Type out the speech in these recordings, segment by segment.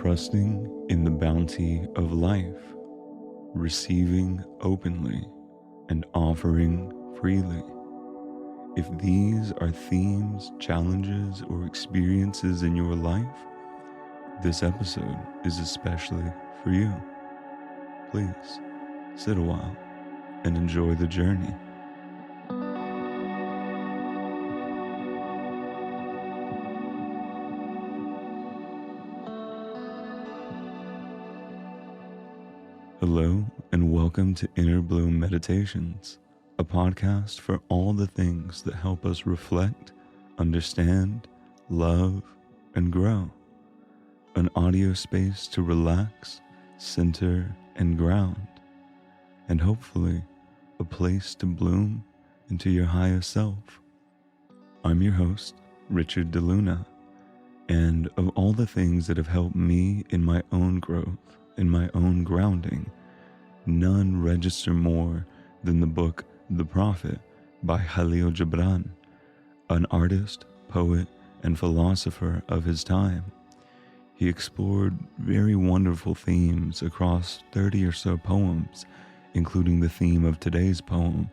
trusting in the bounty of life, receiving openly, and offering freely. If these are themes, challenges, or experiences in your life, this episode is especially for you. Please sit a while and enjoy the journey. Hello, and welcome to Inner Bloom Meditations, a podcast for all the things that help us reflect, understand, love, and grow. An audio space to relax, center, and ground, and hopefully a place to bloom into your highest self. I'm your host, Richard DeLuna, and of all the things that have helped me in my own growth, in my own grounding, none register more than the book The Prophet by Khalil Gibran, an artist, poet, and philosopher of his time. He explored very wonderful themes across 30 or so poems, including the theme of today's poem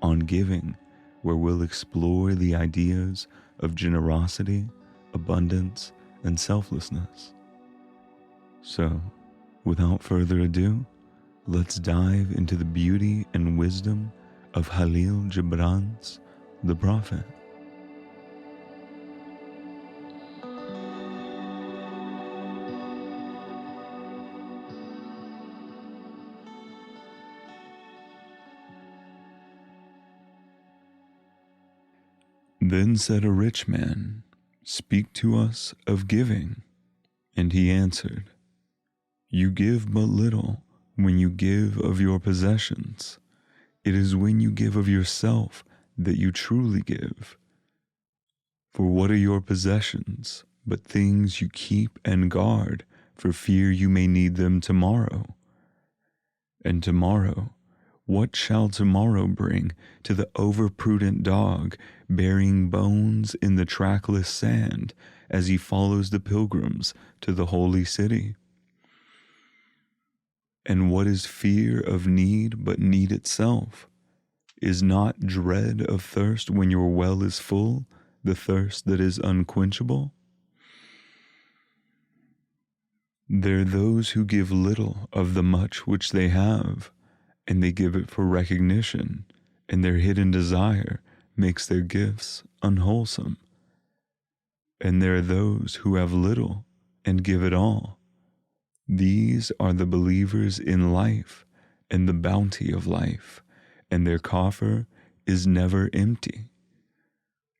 on giving, where we'll explore the ideas of generosity, abundance, and selflessness. So, without further ado, let's dive into the beauty and wisdom of Khalil Gibran's The Prophet. Then said a rich man, "Speak to us of giving." And he answered, "You give but little when you give of your possessions. It is when you give of yourself that you truly give. For what are your possessions but things you keep and guard for fear you may need them tomorrow? And tomorrow, what shall tomorrow bring to the overprudent dog burying bones in the trackless sand as he follows the pilgrims to the holy city? And what is fear of need but need itself? Is not dread of thirst when your well is full, the thirst that is unquenchable? There are those who give little of the much which they have, and they give it for recognition, and their hidden desire makes their gifts unwholesome. And there are those who have little and give it all. These are the believers in life and the bounty of life, and their coffer is never empty.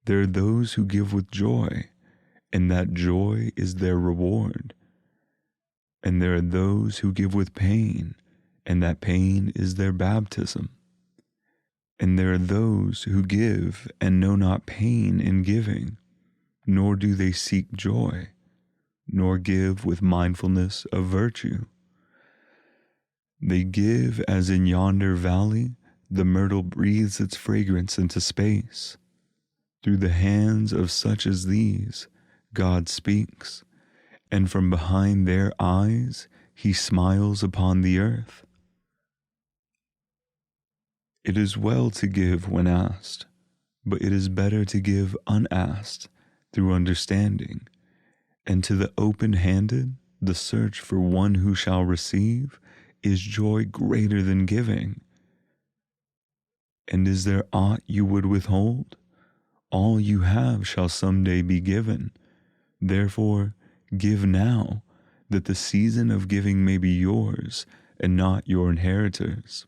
There are those who give with joy, and that joy is their reward. And there are those who give with pain, and that pain is their baptism. And there are those who give and know not pain in giving, nor do they seek joy, nor give with mindfulness of virtue. They give as in yonder valley the myrtle breathes its fragrance into space. Through the hands of such as these, God speaks, and from behind their eyes he smiles upon the earth. It is well to give when asked, but it is better to give unasked through understanding. And to the open-handed, the search for one who shall receive is joy greater than giving. And is there aught you would withhold? All you have shall someday be given. Therefore, give now, that the season of giving may be yours and not your inheritors.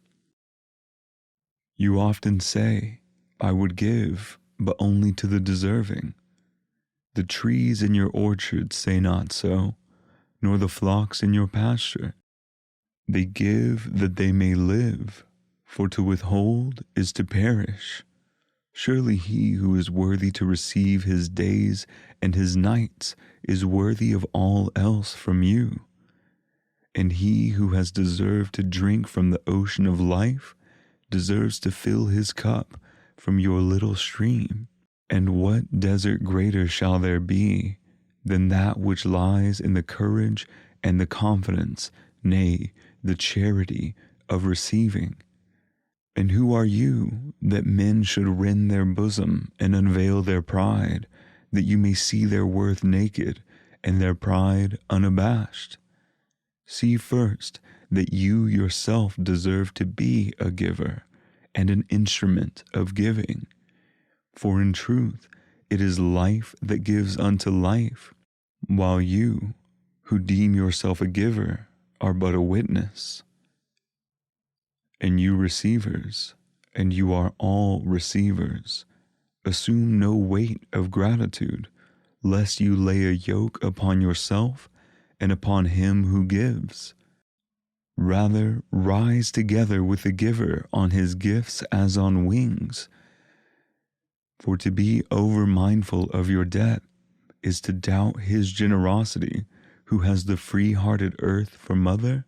You often say, "I would give, but only to the deserving." The trees in your orchard say not so, nor the flocks in your pasture. They give that they may live, for to withhold is to perish. Surely he who is worthy to receive his days and his nights is worthy of all else from you. And he who has deserved to drink from the ocean of life deserves to fill his cup from your little stream. And what desert greater shall there be than that which lies in the courage and the confidence, nay, the charity of receiving. And who are you that men should rend their bosom and unveil their pride, that you may see their worth naked and their pride unabashed? See first that you yourself deserve to be a giver and an instrument of giving. For in truth, it is life that gives unto life, while you, who deem yourself a giver, are but a witness. And you receivers, and you are all receivers, assume no weight of gratitude, lest you lay a yoke upon yourself and upon him who gives. Rather, rise together with the giver on his gifts as on wings. For to be over mindful of your debt is to doubt his generosity, who has the free-hearted earth for mother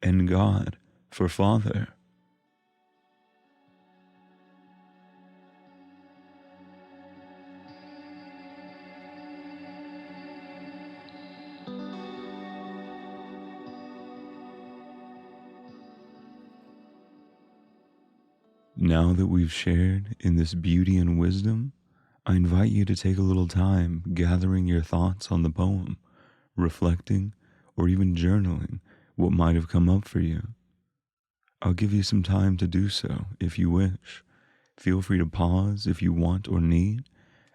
and God for father. Now that we've shared in this beauty and wisdom, I invite you to take a little time gathering your thoughts on the poem, reflecting, or even journaling what might have come up for you. I'll give you some time to do so if you wish. Feel free to pause if you want or need,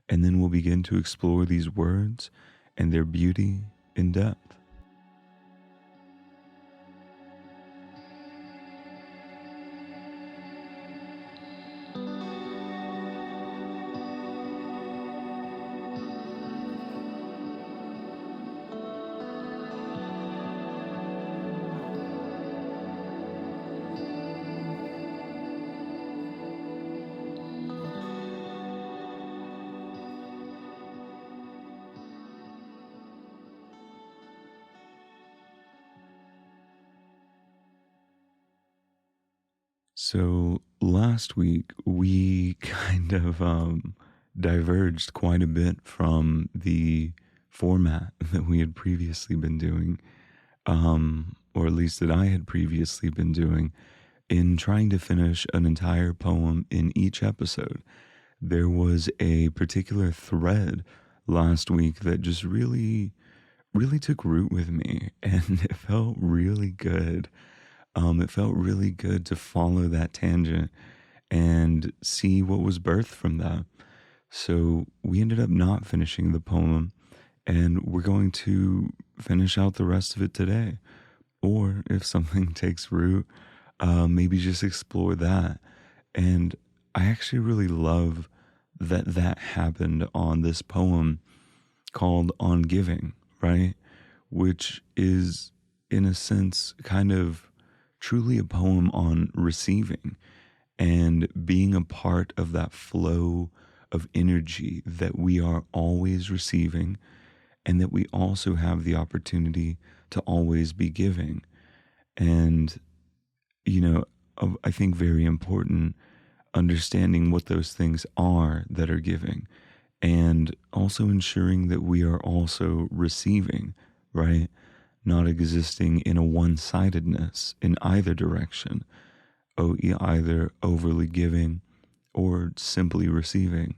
and then we'll begin to explore these words and their beauty in depth. So last week we kind of diverged quite a bit from the format that we had previously been doing, or at least that I had previously been doing, in trying to finish an entire poem in each episode. There was a particular thread last week that just really took root with me, and it felt really good. It felt really good to follow that tangent and see what was birthed from that. So we ended up not finishing the poem, and we're going to finish out the rest of it today. Or if something takes root, maybe just explore that. And I actually really love that happened on this poem called On Giving, right? Which is, in a sense, kind of truly a poem on receiving and being a part of that flow of energy that we are always receiving, and that we also have the opportunity to always be giving. And, I think very important understanding what those things are that are giving, and also ensuring that we are also receiving, right? Not existing in a one-sidedness in either direction, either overly giving or simply receiving.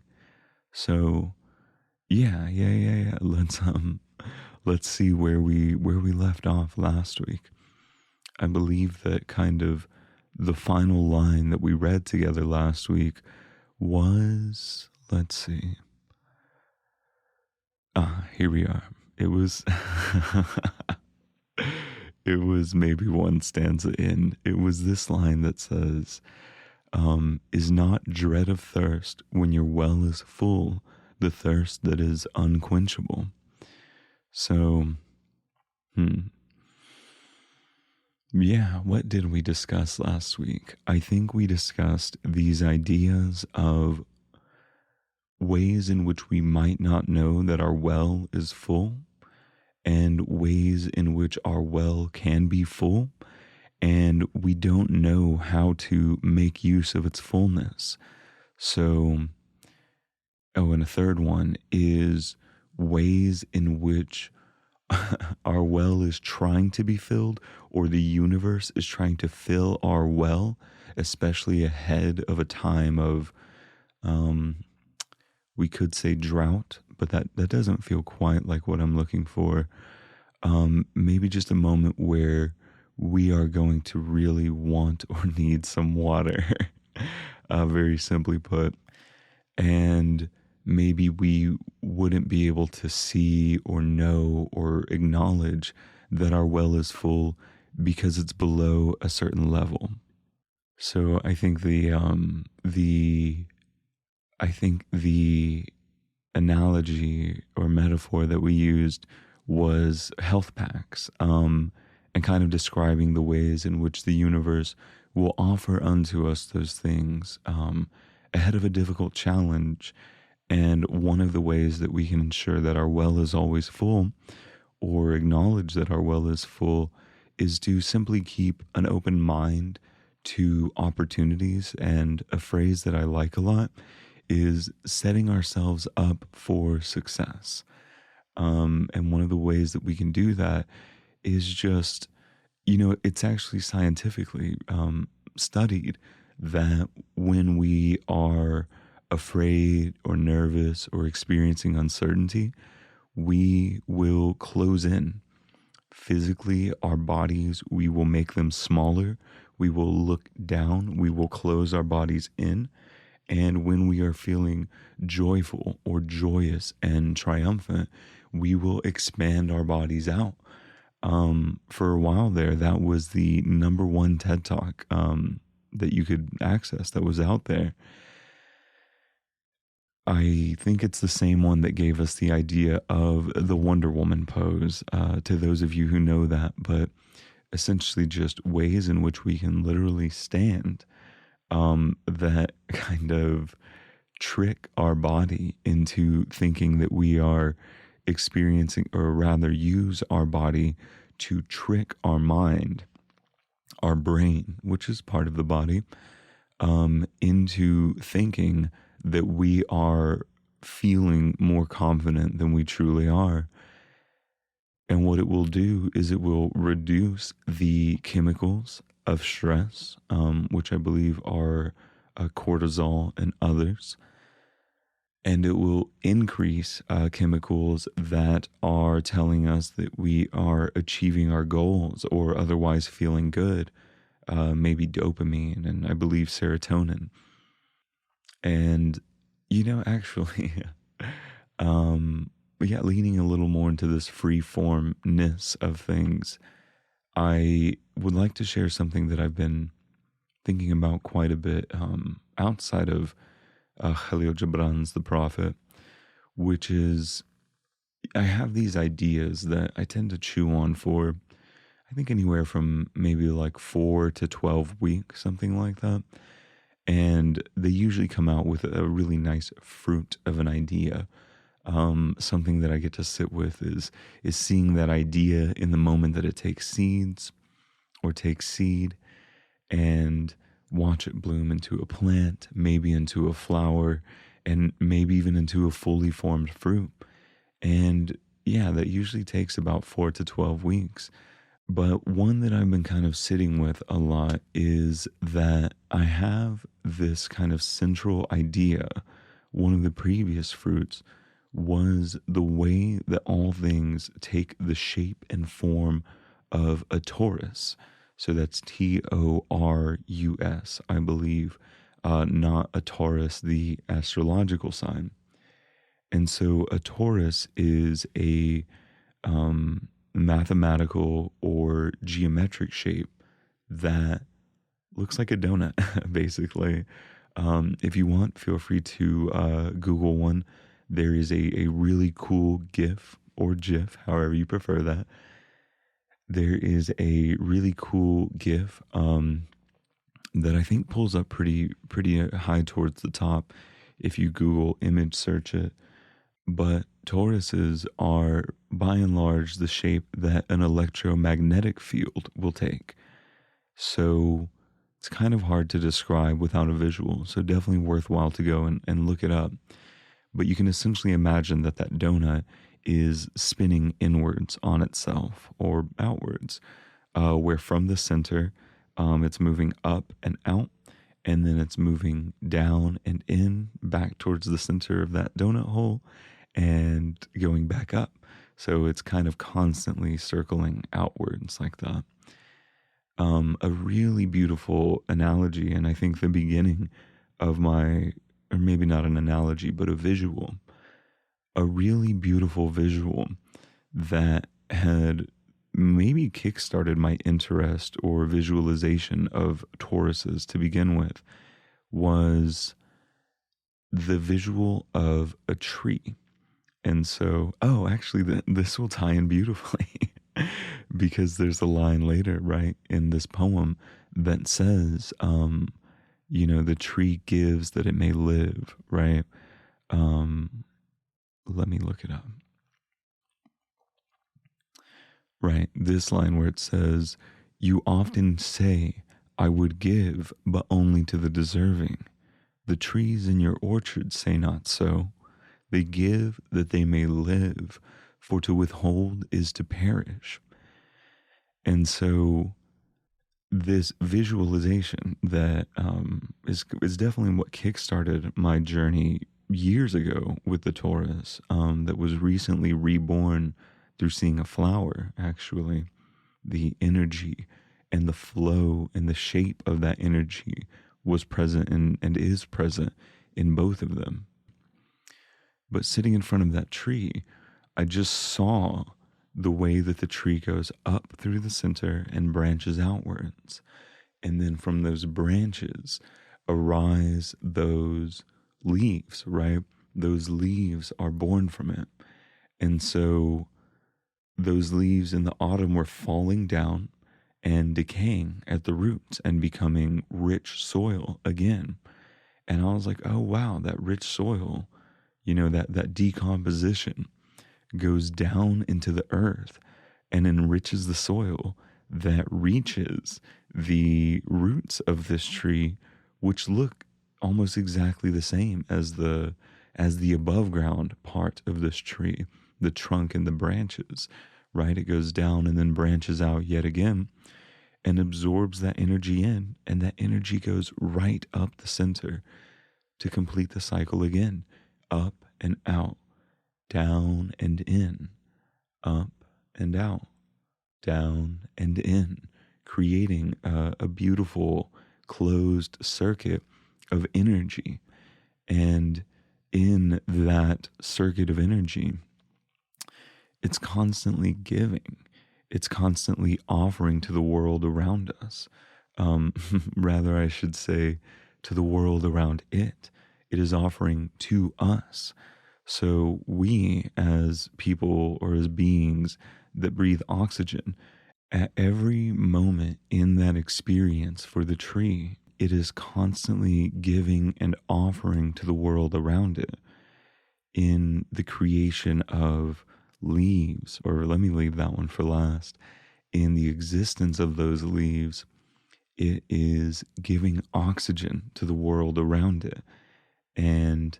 So yeah. Let's see where we left off last week. I believe that kind of the final line that we read together last week was, let's see. Here we are. It was it was maybe one stanza in. It was this line that says, is not dread of thirst when your well is full, the thirst that is unquenchable. So, yeah, what did we discuss last week? I think we discussed these ideas of ways in which we might not know that our well is full, and ways in which our well can be full, and we don't know how to make use of its fullness. So, and a third one is ways in which our well is trying to be filled, or the universe is trying to fill our well, especially ahead of a time of, um, we could say drought, but that doesn't feel quite like what I'm looking for. Maybe just a moment where we are going to really want or need some water, very simply put. And maybe we wouldn't be able to see or know or acknowledge that our well is full because it's below a certain level. So I think the analogy or metaphor that we used was health packs, and kind of describing the ways in which the universe will offer unto us those things, ahead of a difficult challenge. And one of the ways that we can ensure that our well is always full, or acknowledge that our well is full, is to simply keep an open mind to opportunities. And a phrase that I like a lot is setting ourselves up for success. And one of the ways that we can do that is just, it's actually scientifically studied that when we are afraid or nervous or experiencing uncertainty, we will close in. Physically, our bodies, we will make them smaller. We will look down. We will close our bodies in. And when we are feeling joyful or joyous and triumphant, we will expand our bodies out. For a while there, that was the number one TED Talk that you could access that was out there. I think it's the same one that gave us the idea of the Wonder Woman pose, to those of you who know that, but essentially just ways in which we can literally stand, that kind of trick our body into thinking that we are experiencing, or rather use our body to trick our mind, our brain, which is part of the body, into thinking that we are feeling more confident than we truly are. And what it will do is it will reduce the chemicals of stress, which I believe are cortisol and others. And it will increase chemicals that are telling us that we are achieving our goals or otherwise feeling good, maybe dopamine and I believe serotonin. And, actually, yeah, leaning a little more into this free formness of things, I would like to share something that I've been thinking about quite a bit, outside of Khalil Gibran's The Prophet, which is I have these ideas that I tend to chew on for, I think, anywhere from maybe like 4 to 12 weeks, something like that. And they usually come out with a really nice fruit of an idea. Something that I get to sit with is seeing that idea in the moment that it takes seeds or takes seed, and watch it bloom into a plant, maybe into a flower, and maybe even into a fully formed fruit. And yeah, that usually takes about 4 to 12 weeks. But one that I've been kind of sitting with a lot is that I have this kind of central idea. One of the previous fruits was the way that all things take the shape and form of a torus. So that's Taurus, I believe, not a Taurus, the astrological sign. And so a torus is a mathematical or geometric shape that looks like a donut, basically. If you want, feel free to Google one. There is a really cool GIF or GIF, however you prefer that. There is a really cool GIF that I think pulls up pretty high towards the top if you Google image search it. But toruses are, by and large, the shape that an electromagnetic field will take. So it's kind of hard to describe without a visual. So definitely worthwhile to go and look it up. But you can essentially imagine that donut is spinning inwards on itself or outwards, where from the center, it's moving up and out, and then it's moving down and in back towards the center of that donut hole and going back up. So it's kind of constantly circling outwards like that. A really beautiful analogy, and I think the beginning of my, or maybe not an analogy, but a visual, a really beautiful visual that had maybe kickstarted my interest or visualization of Tauruses to begin with was the visual of a tree. And so, oh, actually, this will tie in beautifully because there's a line later, right, in this poem that says, the tree gives that it may live, right? Let me look it up. Right, this line where it says, "You often say, I would give, but only to the deserving. The trees in your orchard say not so. They give that they may live, for to withhold is to perish." And so this visualization that is definitely what kickstarted my journey years ago with the Taurus, that was recently reborn through seeing a flower, actually. The energy and the flow and the shape of that energy was present and is present in both of them. But sitting in front of that tree, I just saw the way that the tree goes up through the center and branches outwards. And then from those branches arise those leaves, right? Those leaves are born from it. And so those leaves in the autumn were falling down and decaying at the roots and becoming rich soil again. And I was like, oh, wow, that rich soil, that decomposition goes down into the earth and enriches the soil that reaches the roots of this tree, which look almost exactly the same as the above ground part of this tree, the trunk and the branches, right? It goes down and then branches out yet again and absorbs that energy in, and that energy goes right up the center to complete the cycle again, up and out, down and in, up and out, down and in, creating a beautiful closed circuit of energy. And in that circuit of energy, it's constantly giving. It's constantly offering to the world around us. Rather, I should say, to the world around it. It is offering to us. So we, as people or as beings that breathe oxygen, at every moment in that experience for the tree, it is constantly giving and offering to the world around it in the creation of leaves, or let me leave that one for last. In the existence of those leaves, it is giving oxygen to the world around it. And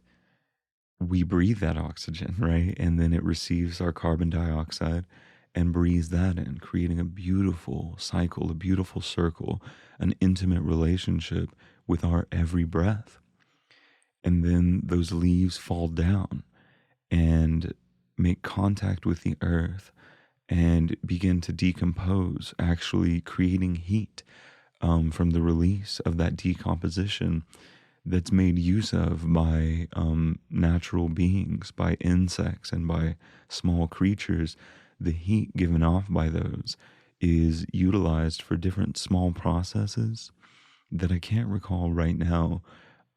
we breathe that oxygen, right? And then it receives our carbon dioxide and breathes that in, creating a beautiful cycle, a beautiful circle, an intimate relationship with our every breath. And then those leaves fall down and make contact with the earth and begin to decompose, actually creating heat from the release of that decomposition that's made use of by natural beings, by insects and by small creatures. The heat given off by those is utilized for different small processes that I can't recall right now,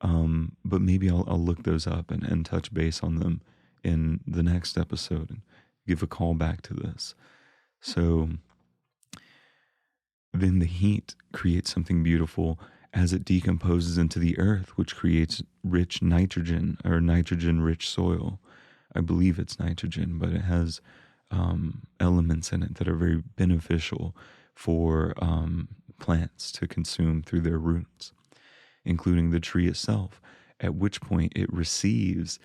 but maybe I'll look those up and touch base on them in the next episode and give a call back to this. So then the heat creates something beautiful as it decomposes into the earth, which creates rich nitrogen or nitrogen-rich soil. I believe it's nitrogen, but it has elements in it that are very beneficial for plants to consume through their roots, including the tree itself, at which point it receives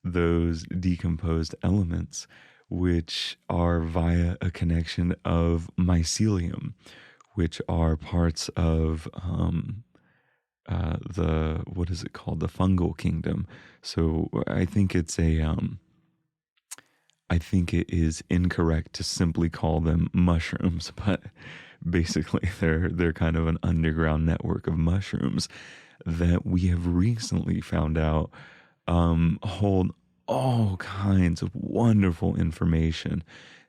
those decomposed elements, which are via a connection of mycelium, which are parts of the, what is it called? The fungal kingdom. So I think I think it is incorrect to simply call them mushrooms, but basically they're kind of an underground network of mushrooms that we have recently found out hold all kinds of wonderful information.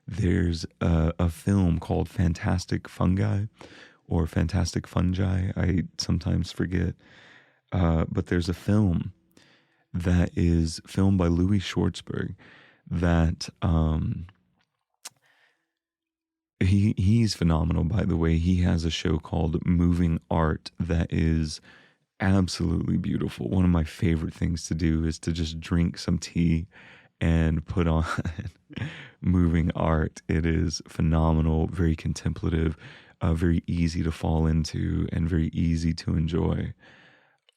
There's a film called Fantastic Fungi or Fantastic Fungi. I sometimes forget. But there's a film that is filmed by Louis Schwartzberg that he's phenomenal, by the way. He has a show called Moving Art that is absolutely beautiful. One of my favorite things to do is to just drink some tea and put on moving art. It is phenomenal, very contemplative, very easy to fall into, and very easy to enjoy.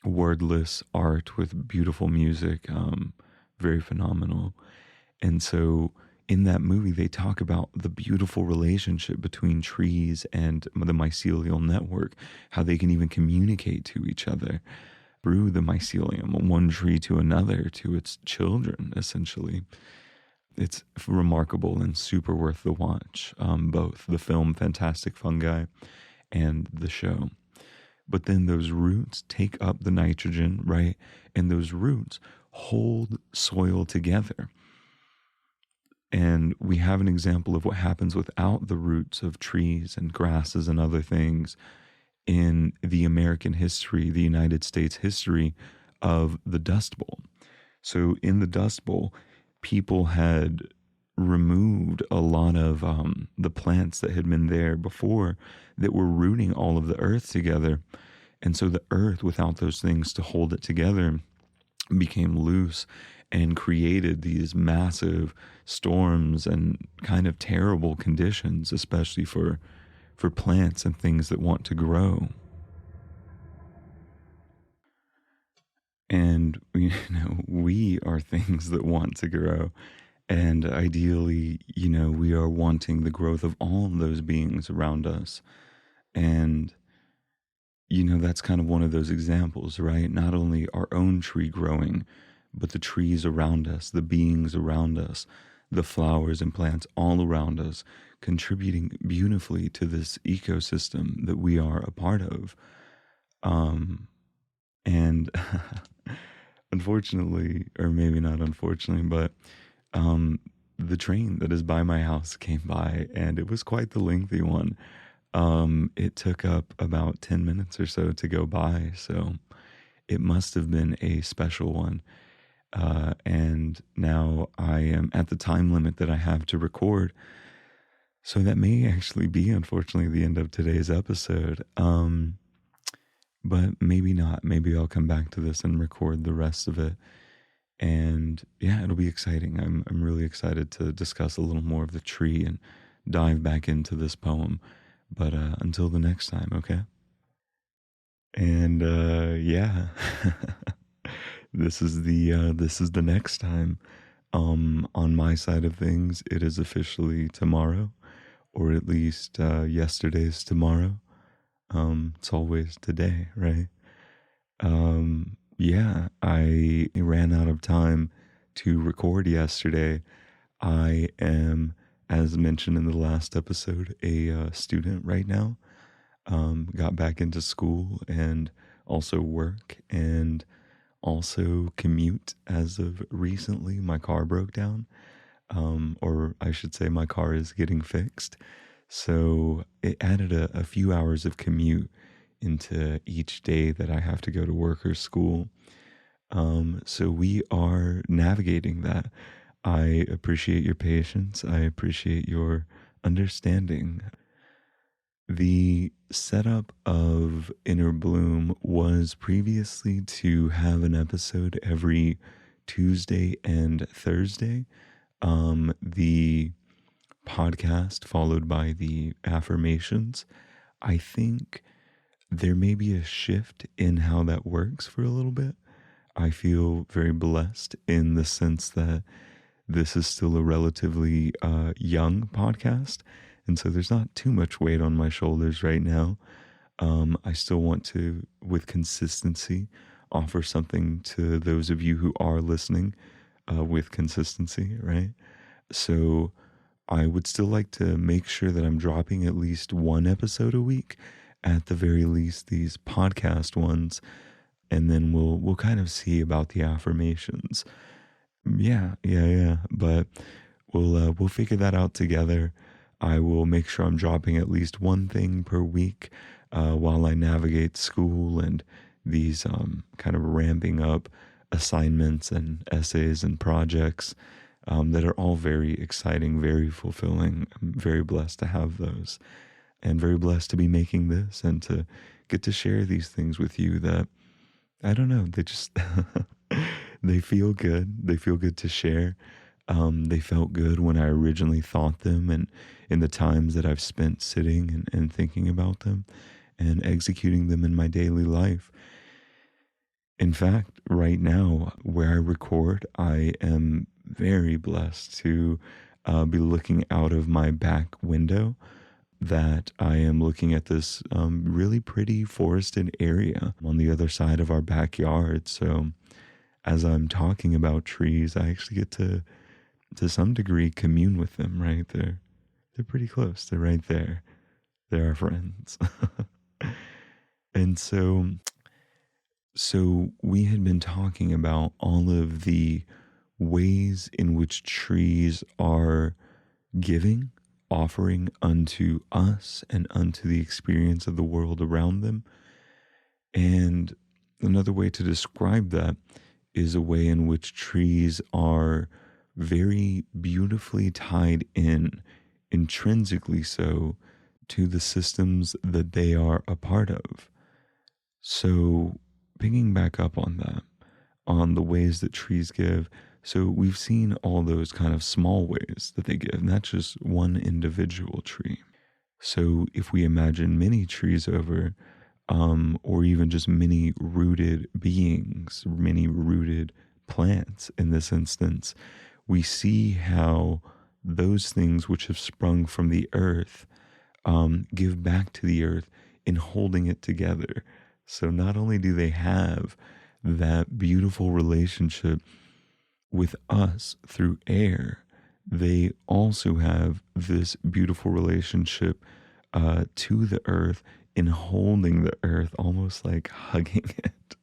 Wordless art with beautiful music, very phenomenal. And so in that movie, they talk about the beautiful relationship between trees and the mycelial network, how they can even communicate to each other through the mycelium, one tree to another, to its children, essentially. It's remarkable and super worth the watch, both the film Fantastic Fungi and the show. But then those roots take up the nitrogen, right? And those roots hold soil together. And we have an example of what happens without the roots of trees and grasses and other things in the American history, the United States history of the Dust Bowl. So in the Dust Bowl, people had removed a lot of the plants that had been there before that were rooting all of the earth together. And so the earth, without those things to hold it together, became loose and created these massive storms and kind of terrible conditions, especially for plants and things that want to grow. And we are things that want to grow. And ideally, we are wanting the growth of all of those beings around us. And, that's kind of one of those examples, right? Not only our own tree growing, but the trees around us, the beings around us, the flowers and plants all around us, contributing beautifully to this ecosystem that we are a part of. And unfortunately, or maybe not unfortunately, but the train that is by my house came by, and it was quite the lengthy one. It took up about 10 minutes or so to go by, so it must have been a special one. And now I am at the time limit that I have to record. So that may actually be, unfortunately, the end of today's episode. But maybe not. Maybe I'll come back to this and record the rest of it. And yeah, it'll be exciting. I'm really excited to discuss a little more of the tree and dive back into this poem. But until the next time, okay? And yeah, this is the next time. On my side of things, it is officially tomorrow, or at least yesterday's tomorrow. It's always today, right? Yeah, I ran out of time to record yesterday. I am, as mentioned in the last episode, a student right now. Got back into school and also work and also commute as of recently. My car broke down, or I should say my car is getting fixed. So it added a few hours of commute into each day that I have to go to work or school. So we are navigating that. I appreciate your patience. I appreciate your understanding. The setup of Inner Bloom was previously to have an episode every Tuesday and Thursday. The podcast followed by the affirmations. I think there may be a shift in how that works for a little bit. I feel very blessed in the sense that this is still a relatively young podcast. And so there's not too much weight on my shoulders right now. I still want to, with consistency, offer something to those of you who are listening with consistency, right? So I would still like to make sure that I'm dropping at least one episode a week, at the very least, these podcast ones, and then we'll kind of see about the affirmations. Yeah. But we'll figure that out together. I will make sure I'm dropping at least one thing per week while I navigate school and these kind of ramping up assignments and essays and projects that are all very exciting, very fulfilling. I'm very blessed to have those, and very blessed to be making this and to get to share these things with you that, I don't know, they just they feel good. They feel good to share. They felt good when I originally thought them, and in the times that I've spent sitting and thinking about them and executing them in my daily life. In fact, right now, where I record, I am very blessed to be looking out of my back window, that I am looking at this really pretty forested area on the other side of our backyard. So as I'm talking about trees, I actually get to some degree commune with them, right? They're pretty close. They're right there. They're our friends. And so we had been talking about all of the ways in which trees are giving, offering unto us and unto the experience of the world around them. And another way to describe that is a way in which trees are very beautifully tied in, intrinsically so, to the systems that they are a part of. So, picking back up on that, on the ways that trees give, so we've seen all those kind of small ways that they give, not just one individual tree. So, if we imagine many trees over, or even just many rooted beings, many rooted plants in this instance, we see how those things which have sprung from the earth give back to the earth in holding it together. So not only do they have that beautiful relationship with us through air, they also have this beautiful relationship to the earth in holding the earth, almost like hugging it.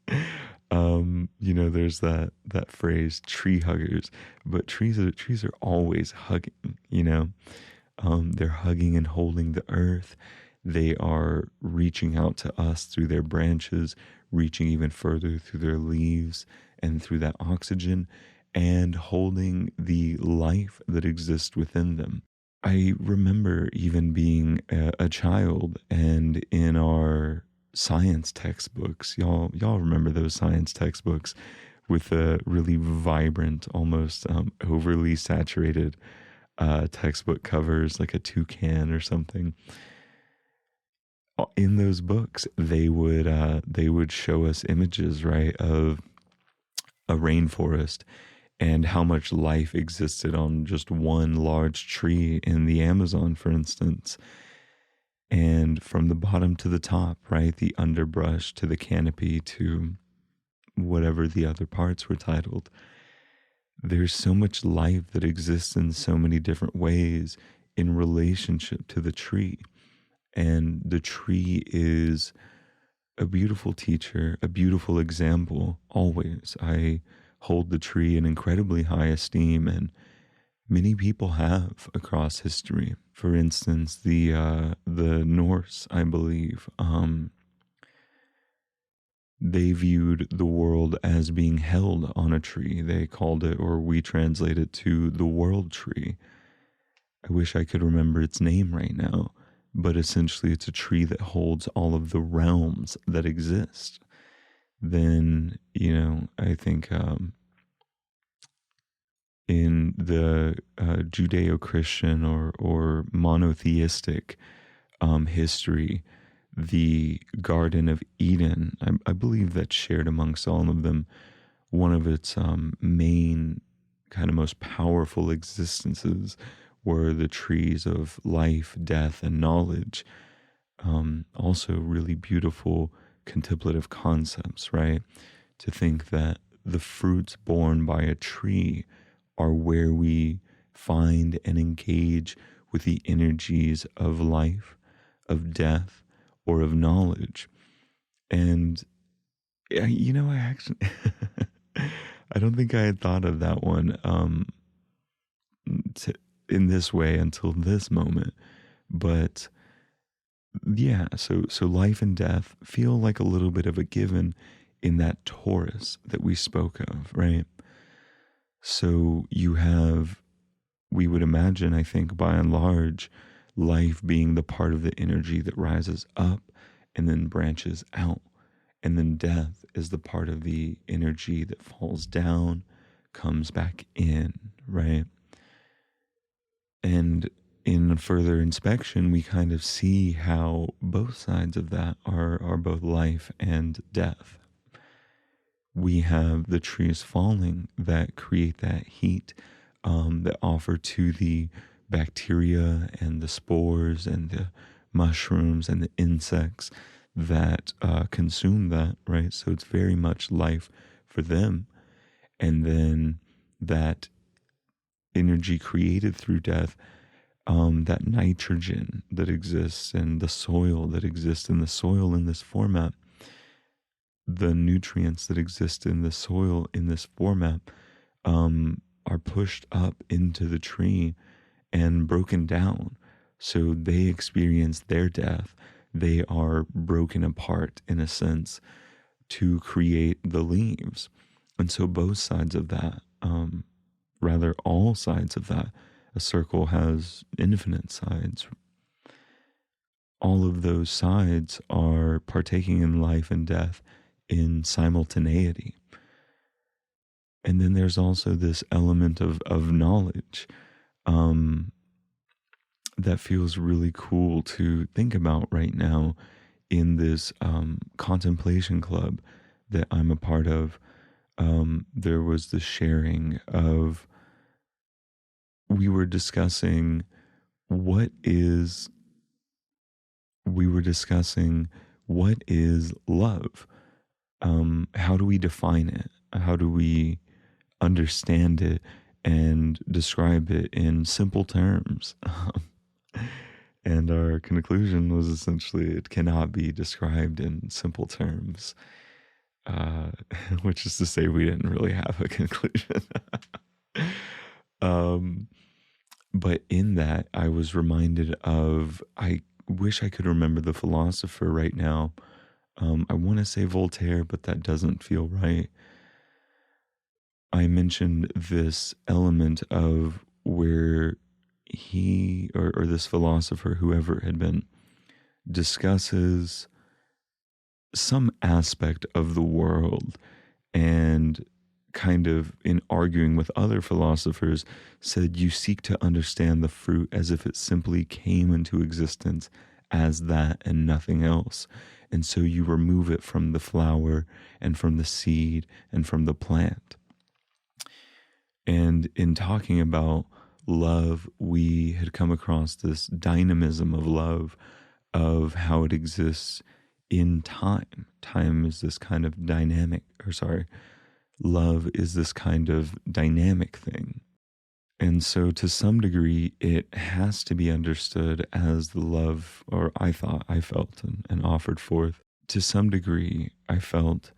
There's that phrase, tree huggers, but trees are always hugging. They're hugging and holding the earth. They are reaching out to us through their branches, reaching even further through their leaves and through that oxygen, and holding the life that exists within them. I remember even being a child, and in our science textbooks, y'all remember those science textbooks with the really vibrant, almost overly saturated textbook covers, like a toucan or something. In those books, they would show us images, right, of a rainforest and how much life existed on just one large tree in the Amazon, for instance. And from the bottom to the top, right, the underbrush to the canopy to whatever the other parts were titled, there's so much life that exists in so many different ways in relationship to the tree. And the tree is a beautiful teacher, a beautiful example, always. I hold the tree in incredibly high esteem, and many people have across history. For instance, the Norse, I believe, they viewed the world as being held on a tree. They called it, or we translate it to, the world tree. I wish I could remember its name right now, but essentially it's a tree that holds all of the realms that exist. Then, I think in the Judeo-Christian or monotheistic history, the Garden of Eden, I believe that's shared amongst all of them. One of its main kind of most powerful existences were the trees of life, death, and knowledge. Also, really beautiful contemplative concepts, right? To think that the fruits borne by a tree are where we find and engage with the energies of life, of death, or of knowledge. And, I actually, I don't think I had thought of that one in this way until this moment. But yeah, so life and death feel like a little bit of a given in that torus that we spoke of, right? So you have, we would imagine, I think, by and large, life being the part of the energy that rises up and then branches out. And then death is the part of the energy that falls down, comes back in, right? And in further inspection, we kind of see how both sides of that are both life and death. We have the trees falling that create that heat, that offer to the bacteria and the spores and the mushrooms and the insects that consume that, right? So it's very much life for them. And then that energy created through death, that nitrogen that exists and the soil that exists in the soil in this format, the nutrients that exist in the soil in this format, are pushed up into the tree and broken down. So they experience their death. They are broken apart, in a sense, to create the leaves. And so both sides of that, rather all sides of that, a circle has infinite sides. All of those sides are partaking in life and death in simultaneity. And then there's also this element of knowledge, that feels really cool to think about right now in this contemplation club that I'm a part of. There was the sharing of, we were discussing what is love. How do we define it? How do we understand it and describe it in simple terms? And our conclusion was essentially it cannot be described in simple terms, which is to say we didn't really have a conclusion. But in that, I was reminded of, I wish I could remember the philosopher right now. I want to say Voltaire, but that doesn't feel right. I mentioned this element of where he or this philosopher, whoever it had been, discusses some aspect of the world, and kind of in arguing with other philosophers said you seek to understand the fruit as if it simply came into existence as that and nothing else. And so you remove it from the flower and from the seed and from the plant. And in talking about love, we had come across this dynamism of love, of how it exists in time. Time is this kind of love is this kind of dynamic thing. And so to some degree, it has to be understood as the love, or I felt and offered forth. To some degree, I felt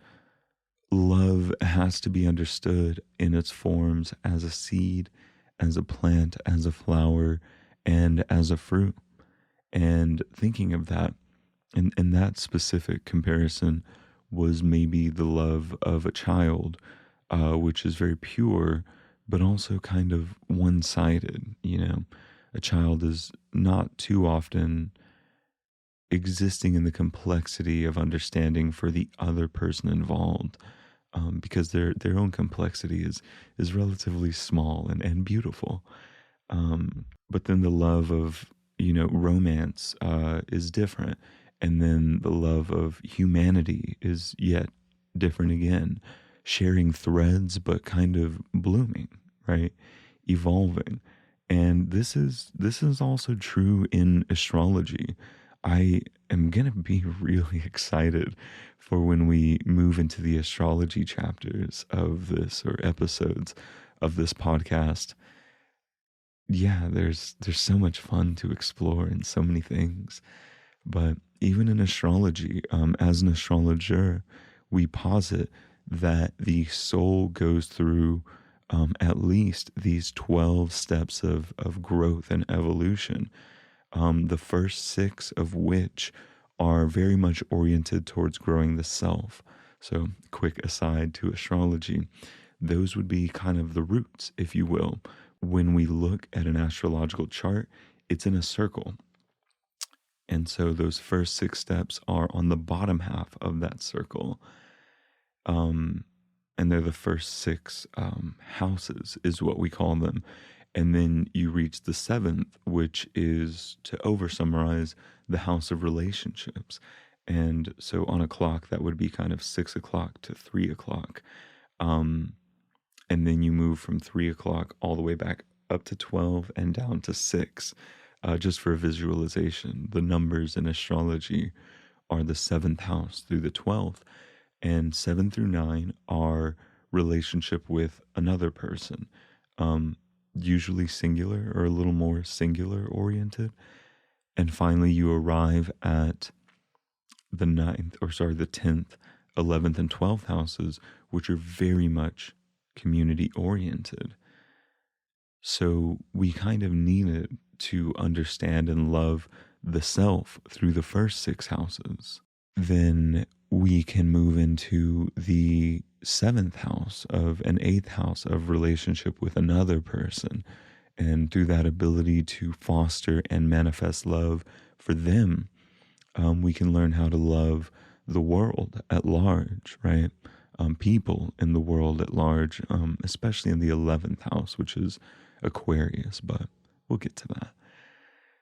love has to be understood in its forms as a seed, as a plant, as a flower, and as a fruit. And thinking of that, and that specific comparison was maybe the love of a child, which is very pure, but also kind of one-sided. A child is not too often existing in the complexity of understanding for the other person involved, because their own complexity is relatively small and beautiful. But then the love of romance is different, and then the love of humanity is yet different again, sharing threads but kind of blooming, right? Evolving. And this is also true in astrology. I am going to be really excited for when we move into the astrology chapters of this, or episodes of this podcast. Yeah, there's so much fun to explore and so many things. But even in astrology, as an astrologer, we posit that the soul goes through at least these 12 steps of growth and evolution, the first six of which are very much oriented towards growing the self. So, quick aside to astrology, those would be kind of the roots, if you will. When we look at an astrological chart, it's in a circle. And so those first six steps are on the bottom half of that circle. And they're the first six houses, is what we call them. And then you reach the seventh, which is, to oversummarize, the house of relationships. And so on a clock, that would be kind of 6 o'clock to 3 o'clock. And then you move from 3 o'clock all the way back up to 12 and down to 6. Just for visualization, the numbers in astrology are the 7th house through the 12th, and 7 through 9 are relationship with another person, usually singular or a little more singular oriented. And finally, you arrive at the 10th, 11th, and 12th houses, which are very much community oriented. So we kind of needed to understand and love the self through the first 6 houses. Then we can move into the 7th house of an 8th house of relationship with another person. And through that ability to foster and manifest love for them, we can learn how to love the world at large, right? People in the world at large, especially in the 11th house, which is Aquarius, but we'll get to that.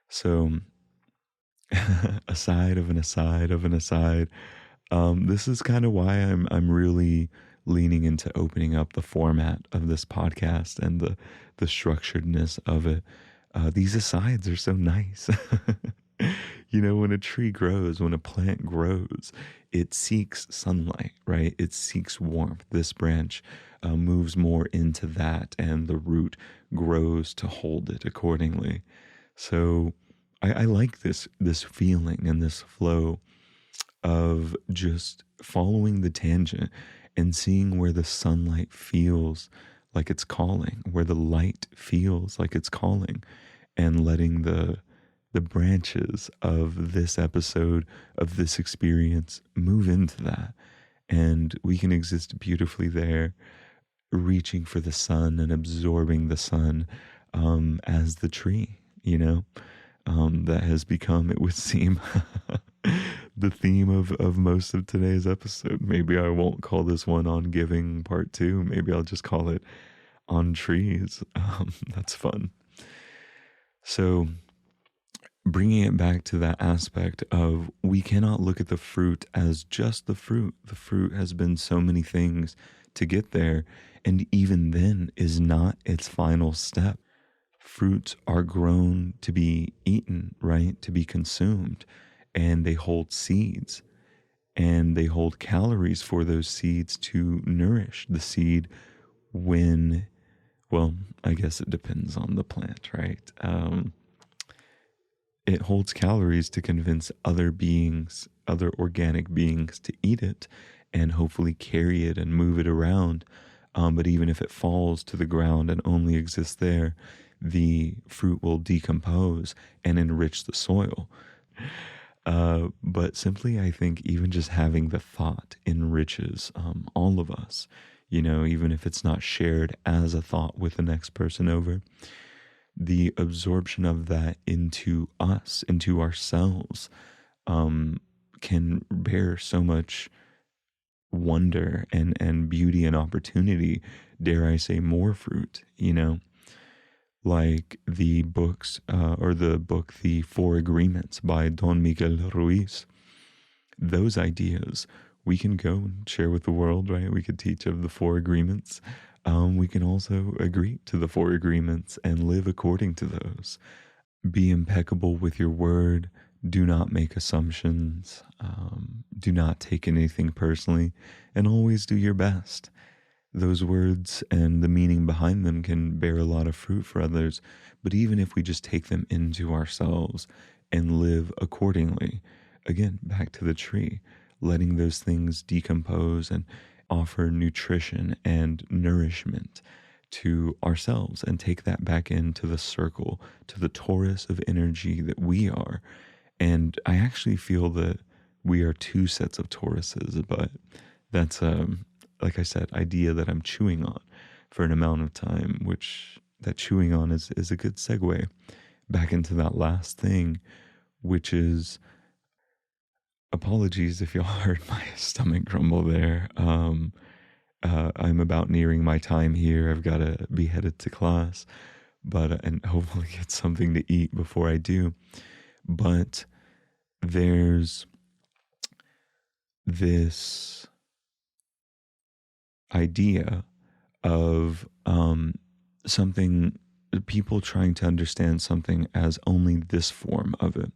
So, aside of an aside of an aside, this is kind of why I'm really leaning into opening up the format of this podcast and the structuredness of it. These asides are so nice. You know, when a tree grows, when a plant grows, it seeks sunlight, right? It seeks warmth. This branch moves more into that, and the root grows to hold it accordingly. So I like this feeling and this flow of just following the tangent and seeing where the sunlight feels like it's calling, where the light feels like it's calling, and letting the branches of this episode, of this experience, move into that. And we can exist beautifully there, reaching for the sun and absorbing the sun, as the tree, you know, that has become, it would seem, the theme of most of today's episode. Maybe I won't call this one On Giving Part 2. Maybe I'll just call it On Trees. That's fun. So, bringing it back to that aspect of, we cannot look at the fruit as just the fruit. The fruit has been so many things to get there, and even then is not its final step. Fruits are grown to be eaten, right? To be consumed, and they hold seeds, and they hold calories for those seeds to nourish the seed when, well, I guess it depends on the plant, right? It holds calories to convince other beings, other organic beings, to eat it and hopefully carry it and move it around. But even if it falls to the ground and only exists there, the fruit will decompose and enrich the soil. But simply, I think even just having the thought enriches all of us, you know, even if it's not shared as a thought with the next person over. The absorption of that into us, into ourselves, can bear so much wonder and beauty and opportunity, dare I say more fruit, you know, like the books, or the book, The Four Agreements by Don Miguel Ruiz. Those ideas we can go and share with the world, right? We could teach of the Four Agreements. we can also agree to the four agreements and live according to those. Be impeccable with your word. Do not make assumptions. Do not take anything personally, and always do your best. Those words and the meaning behind them can bear a lot of fruit for others, but even if we just take them into ourselves and live accordingly, again, back to the tree, letting those things decompose and offer nutrition and nourishment to ourselves and take that back into the circle, to the torus of energy that we are. And I actually feel that we are two sets of Tauruses, but that's like I said, idea that I'm chewing on for an amount of time, which that chewing on is a good segue back into that last thing, which is apologies if y'all heard my stomach grumble there. I'm about nearing my time here. I've got to be headed to class, but and hopefully get something to eat before I do. But there's this idea of something, people trying to understand something as only this form of it.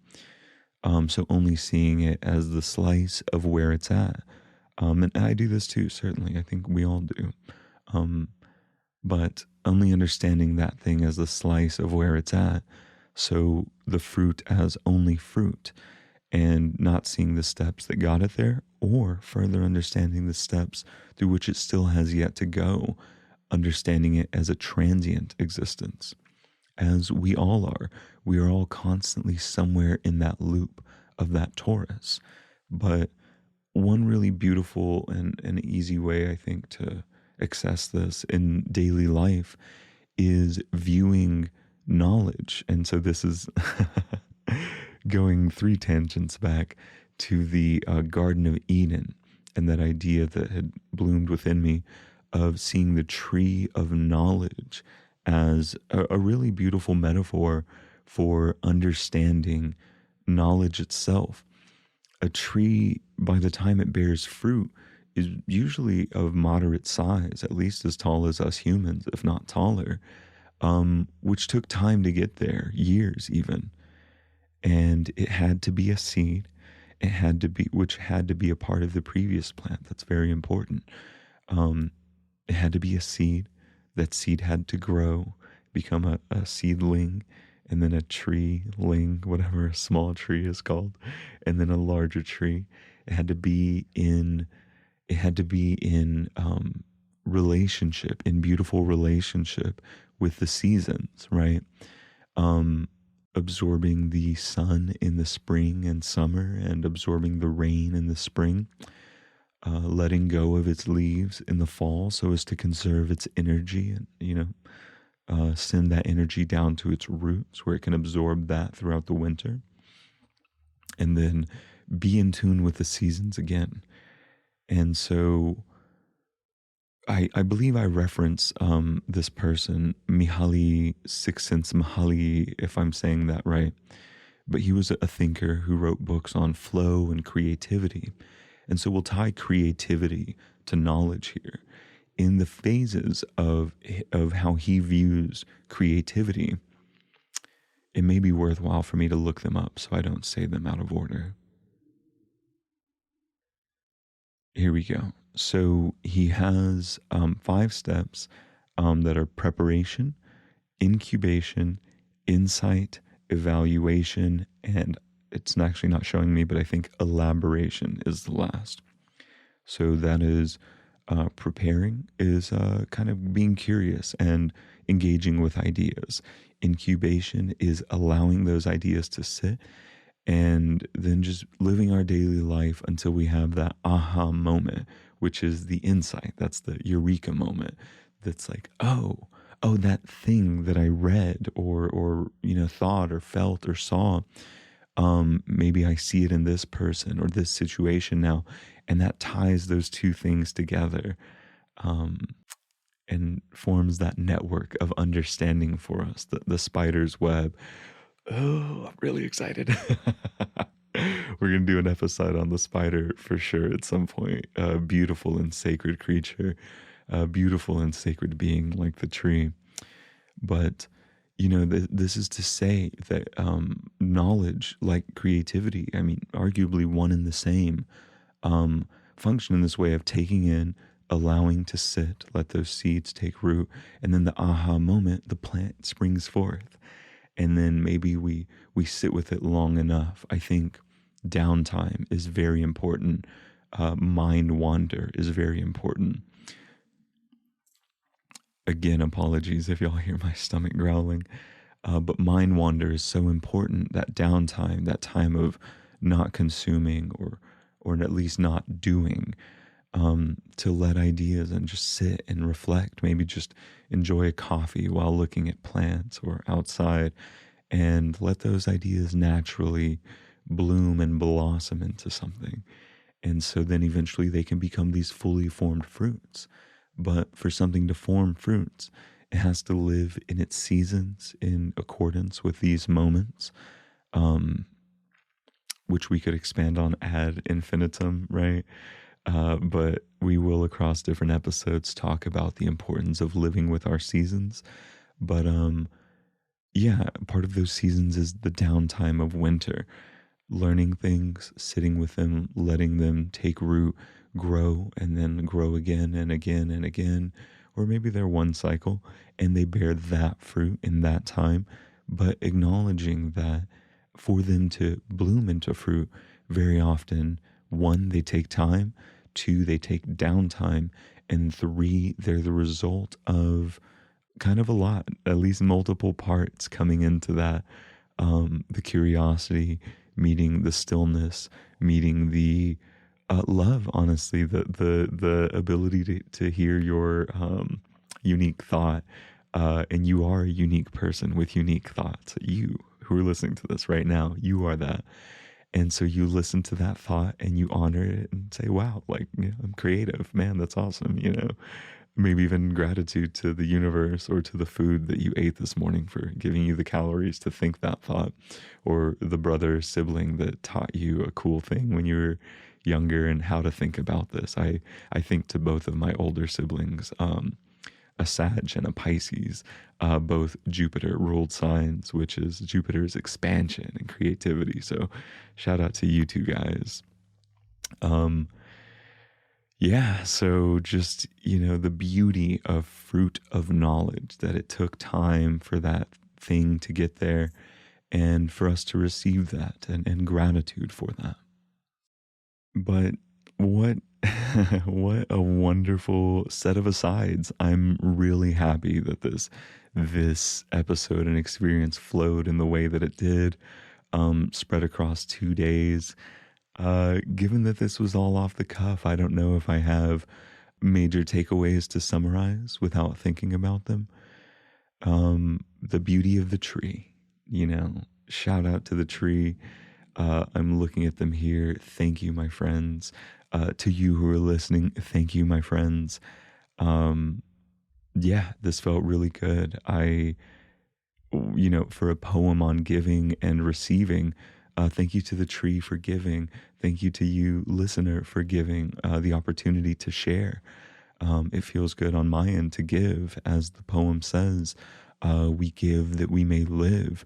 So only seeing it as the slice of where it's at. And I do this too, certainly. I think we all do. But only understanding that thing as the slice of where it's at. So the fruit as only fruit, and not seeing the steps that got it there, or further understanding the steps through which it still has yet to go, understanding it as a transient existence. As we all are, we are all constantly somewhere in that loop of that torus. But one really beautiful and easy way, I think, to access this in daily life is viewing knowledge. And so this is going 3 tangents back to the Garden of Eden and that idea that had bloomed within me of seeing the tree of knowledge as a really beautiful metaphor for understanding knowledge itself. A tree, by the time it bears fruit, is usually of moderate size, at least as tall as us humans, if not taller, which took time to get there, years even. And it had to be a seed. It had to be, which had to be a part of the previous plant. That's very important. It had to be a seed. That seed had to grow, become a seedling, and then a tree-ling, whatever a small tree is called, and then a larger tree. It had to be in relationship, in beautiful relationship with the seasons, right? Absorbing the sun in the spring and summer, and absorbing the rain in the spring, letting go of its leaves in the fall so as to conserve its energy and, send that energy down to its roots where it can absorb that throughout the winter, and then be in tune with the seasons again. And so I believe I reference this person, Mihaly Csikszentmihalyi, if I'm saying that right. But he was a thinker who wrote books on flow and creativity. And so we'll tie creativity to knowledge here. In the phases of how he views creativity, it may be worthwhile for me to look them up so I don't say them out of order. Here we go. So he has 5 steps that are preparation, incubation, insight, evaluation, and it's actually not showing me, but I think elaboration is the last. So that is preparing, is kind of being curious and engaging with ideas. Incubation is allowing those ideas to sit, and then just living our daily life until we have that aha moment, which is the insight. That's the eureka moment. That's like, oh, that thing that I read or thought or felt or saw. Maybe I see it in this person or this situation now, and that ties those two things together, and forms that network of understanding for us, the spider's web. Oh, I'm really excited. We're going to do an episode on the spider for sure at some point. A beautiful and sacred creature. a beautiful and sacred being like the tree. But, this is to say that knowledge, like creativity, I mean, arguably one and the same, um, function in this way of taking in, allowing to sit, let those seeds take root, and then the aha moment, the plant springs forth. And then maybe we sit with it long enough. I think downtime is very important. Mind wander is very important. Again, apologies if y'all hear my stomach growling. But mind wander is so important. That downtime, that time of not consuming or at least not doing, to let ideas and just sit and reflect. Maybe just enjoy a coffee while looking at plants or outside, and let those ideas naturally bloom and blossom into something. And so then eventually they can become these fully formed fruits. But for something to form fruits, it has to live in its seasons in accordance with these moments, um, which we could expand on ad infinitum, right? But we will, across different episodes, talk about the importance of living with our seasons. But yeah, part of those seasons is the downtime of winter, learning things, sitting with them, letting them take root, grow, and then grow again and again and again. Or maybe they're one cycle and they bear that fruit in that time, but acknowledging that for them to bloom into fruit, very often, one, they take time, two, they take downtime, and three, they're the result of kind of a lot, at least multiple parts coming into that. The curiosity, meeting the stillness, meeting the love, honestly, the ability to hear your unique thought. And you are a unique person with unique thoughts. You who are listening to this right now, you are that. And so you listen to that thought and you honor it and say, wow, like, I'm creative, man, that's awesome. Maybe even gratitude to the universe or to the food that you ate this morning for giving you the calories to think that thought, or the brother sibling that taught you a cool thing when you were younger and how to think about this. I think to both of my older siblings, a Sag and a Pisces, both Jupiter ruled signs, which is Jupiter's expansion and creativity. So shout out to you two guys. Yeah, so just, the beauty of fruit of knowledge, that it took time for that thing to get there and for us to receive that, and gratitude for that. But what what a wonderful set of asides. I'm really happy that this episode and experience flowed in the way that it did, spread across 2 days. Given that this was all off the cuff, I don't know if I have major takeaways to summarize without thinking about them. The beauty of the tree, shout out to the tree. I'm looking at them here. Thank you, my friends. To you who are listening, thank you, my friends. Yeah, this felt really good. For a poem on giving and receiving, thank you to the tree for giving. Thank you to you, listener, for giving the opportunity to share. It feels good on my end to give, as the poem says, we give that we may live.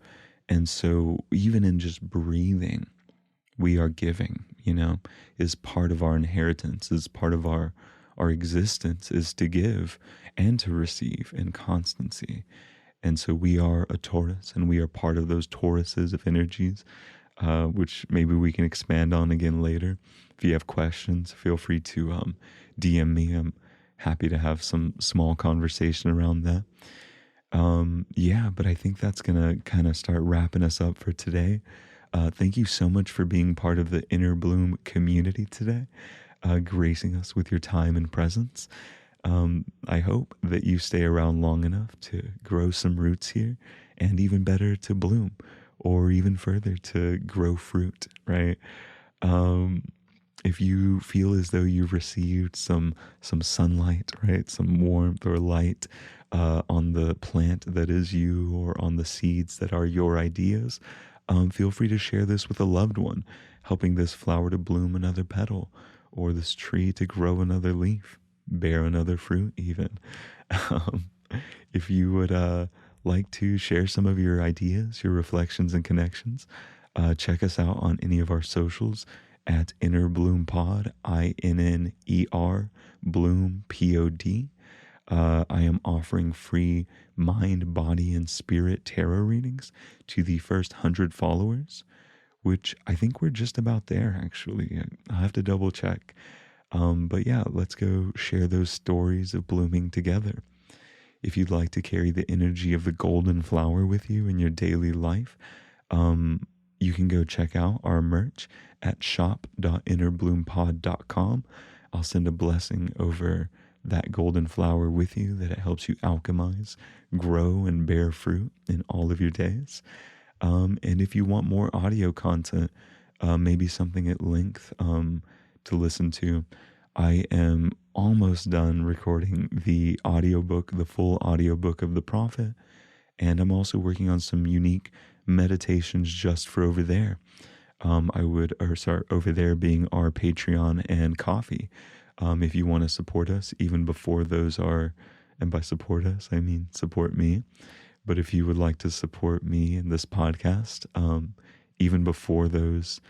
And so even in just breathing, we are giving, is part of our inheritance, is part of our existence, is to give and to receive in constancy. And so we are a Taurus, and we are part of those Tauruses of energies, which maybe we can expand on again later. If you have questions, feel free to DM me. I'm happy to have some small conversation around that. Yeah, but I think that's going to kind of start wrapping us up for today. Thank you so much for being part of the Inner Bloom community today, gracing us with your time and presence. I hope that you stay around long enough to grow some roots here, and even better, to bloom, or even further, to grow fruit, right? If you feel as though you've received some sunlight, right, some warmth or light on the plant that is you, or on the seeds that are your ideas, feel free to share this with a loved one, helping this flower to bloom another petal, or this tree to grow another leaf. bear another fruit even. Um, if you would like to share some of your ideas, your reflections and connections, check us out on any of our socials at Inner Bloom Pod, INNER Bloom POD. I am offering free mind, body, and spirit tarot readings to the first 100 followers, which I think we're just about there, actually. I'll have to double check. But yeah, let's go share those stories of blooming together. If you'd like to carry the energy of the golden flower with you in your daily life, you can go check out our merch at shop.innerbloom.pod.com. I'll send a blessing over that golden flower with you, that it helps you alchemize, grow, and bear fruit in all of your days. And if you want more audio content, maybe something at length to listen to, I am almost done recording the audiobook, the full audiobook of The Prophet. And I'm also working on some unique meditations just for over there. Over there being our Patreon and Coffee. If you want to support us, even before those are, and by support us, I mean support me. But if you would like to support me in this podcast, even before those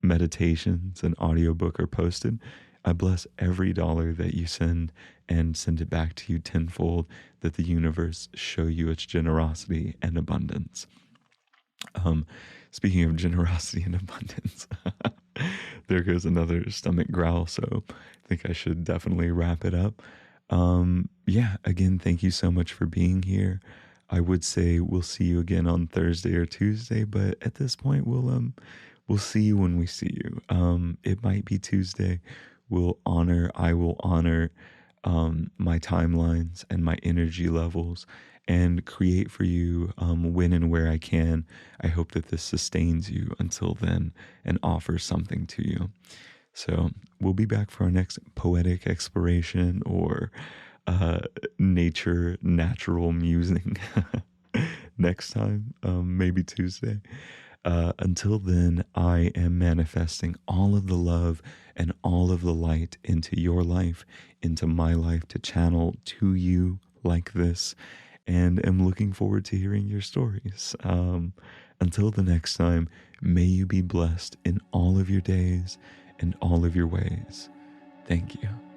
meditations and audiobook are posted, I bless every dollar that you send and send it back to you tenfold, that the universe show you its generosity and abundance. Speaking of generosity and abundance, there goes another stomach growl, so I think I should definitely wrap it up. Yeah, again, thank you so much for being here. I would say we'll see you again on Thursday or Tuesday, but at this point, we'll see you when we see you. It might be Tuesday. I will honor my timelines and my energy levels, and create for you when and where I can. I hope that this sustains you until then and offers something to you. So we'll be back for our next poetic exploration or natural musing next time, maybe Tuesday. Until then, I am manifesting all of the love and all of the light into your life, into my life, to channel to you like this, and am looking forward to hearing your stories. Until the next time, may you be blessed in all of your days and all of your ways. Thank you.